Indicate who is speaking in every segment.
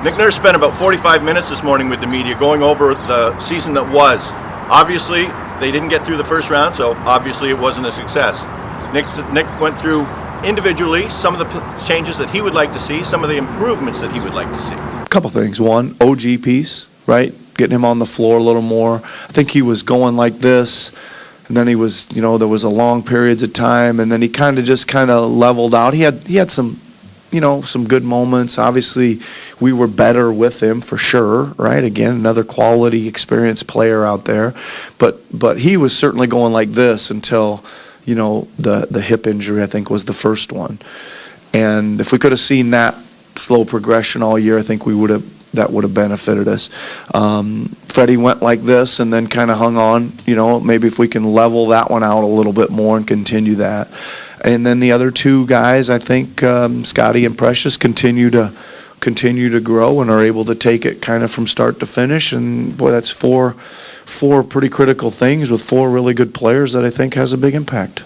Speaker 1: Nick Nurse spent about 45 minutes this morning with the media going over the season that was. Obviously, they didn't get through the first round, so obviously it wasn't a success. Nick went through individually some of the changes that he would like to see, some of the improvements that he would like to see.
Speaker 2: A couple things. One, OG piece, right? Getting him on the floor a little more. I think he was going like this, and then he was, there was a long periods of time, and then he kind of leveled out. He had some, some good moments. Obviously, we were better with him for sure, right? Again, another quality, experienced player out there. But he was certainly going like this until, the hip injury, I think, was the first one. And if we could have seen that slow progression all year, I think that would have benefited us. Freddie went like this and then kind of hung on. Maybe if we can level that one out a little bit more and continue that. And then the other two guys, I think Scotty and Precious continue to grow and are able to take it kind of from start to finish. And boy, that's four pretty critical things with four really good players that I think has a big impact.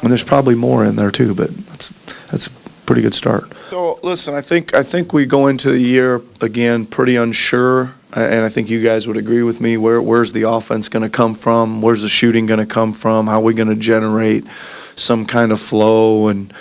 Speaker 2: And there's probably more in there too, but that's a pretty good start. So listen, I think we go into the year again pretty unsure, and I think you guys would agree with me. Where's the offense going to come from? Where's the shooting going to come from? How are we going to generate some kind of flow and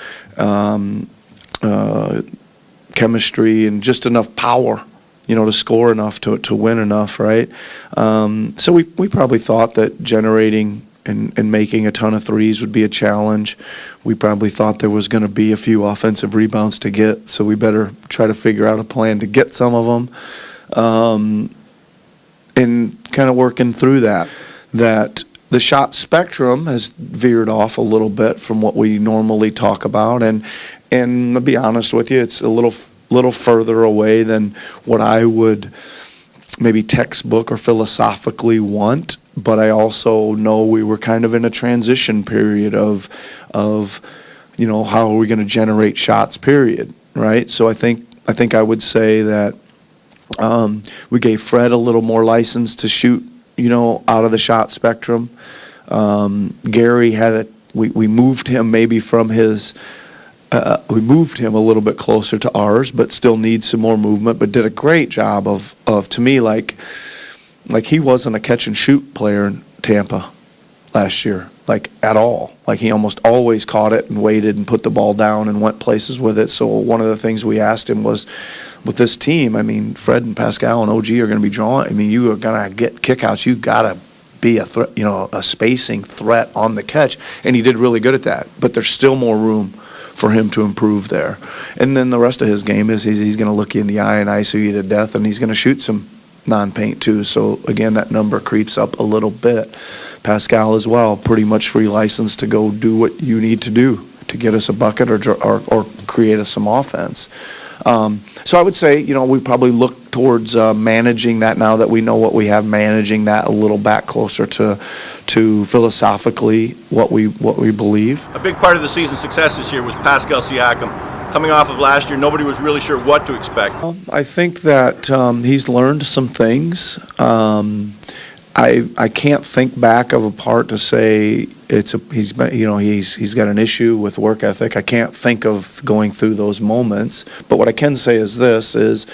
Speaker 2: chemistry and just enough power, to score enough to win enough, right? So we probably thought that generating and making a ton of threes would be a challenge. We probably thought there was going to be a few offensive rebounds to get, so we better try to figure out a plan to get some of them. And kind of working through that the shot spectrum has veered off a little bit from what we normally talk about, and to be honest with you, it's a little further away than what I would maybe textbook or philosophically want. But I also know we were kind of in a transition period of how are we going to generate shots, period, right? So I think I would say that we gave Fred a little more license to shoot, out of the shot spectrum. Gary we moved him maybe from his, we moved him a little bit closer to ours, but still needs some more movement, but did a great job of to me, like he wasn't a catch and shoot player in Tampa last year, at all. He almost always caught it and waited and put the ball down and went places with it. So one of the things we asked him was, with this team, Fred and Pascal and OG are going to be drawing. You are going to get kickouts. You got to be a threat, a spacing threat on the catch, and he did really good at that. But there's still more room for him to improve there. And then the rest of his game is he's going to look you in the eye and ISO you to death, and he's going to shoot some non-paint too. So again, that number creeps up a little bit. Pascal as well, pretty much free license to go do what you need to do to get us a bucket or create us some offense. So I would say, we probably look towards managing that now that we know what we have, managing that a little back closer to philosophically what we believe.
Speaker 1: A big part of the season's success this year was Pascal Siakam. Coming off of last year, nobody was really sure what to expect.
Speaker 2: I think that he's learned some things. I can't think back of a part to say he's got an issue with work ethic. I can't think of going through those moments. But what I can say is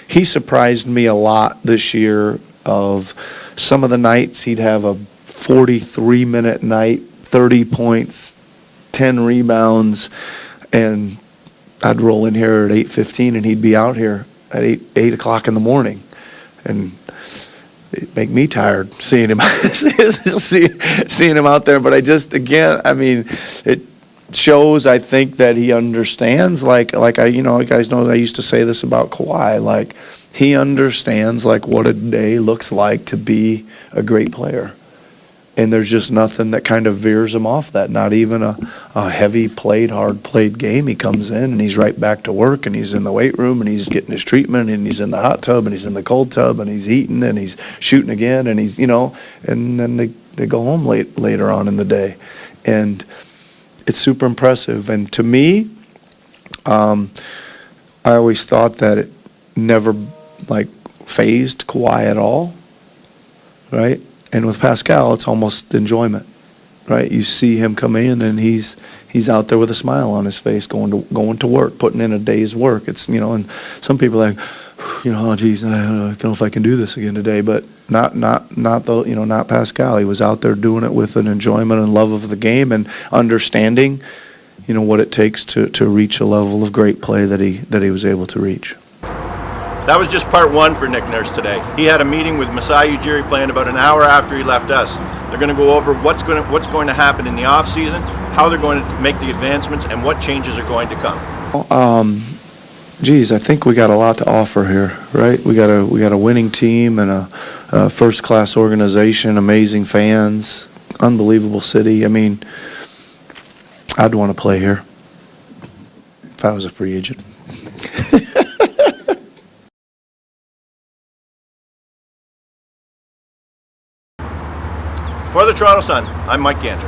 Speaker 2: he surprised me a lot this year. Of some of the nights he'd have a 43-minute night, 30 points, 10 rebounds, and I'd roll in here at 8:15 and he'd be out here at 8 o'clock in the morning, and it'd make me tired seeing him seeing him out there. But it shows, I think, that he understands. You guys know I used to say this about Kawhi. He understands what a day looks like to be a great player. And there's just nothing that kind of veers him off that. Not even a heavy played, hard played game. He comes in and he's right back to work, and he's in the weight room and he's getting his treatment, and he's in the hot tub and he's in the cold tub and he's eating and he's shooting again, and he's, and then they go home later on in the day. And it's super impressive. And to me, I always thought that it never phased Kawhi at all, right? And with Pascal, it's almost enjoyment. right? You see him come in, and he's out there with a smile on his face, going to work, putting in a day's work. It's, and some people are like, oh geez, I don't know if I can do this again today, but not Pascal. He was out there doing it with an enjoyment and love of the game and understanding, what it takes to reach a level of great play that he was able to reach.
Speaker 1: That was just part one for Nick Nurse today. He had a meeting with Masai Ujiri planned about an hour after he left us. They're going to go over what's going to happen in the off season, how they're going to make the advancements, and what changes are going to come.
Speaker 2: I think we got a lot to offer here, right? We got a winning team and a first-class organization, amazing fans, unbelievable city. I mean, I'd want to play here if I was a free agent.
Speaker 1: For the Toronto Sun, I'm Mike Ganter.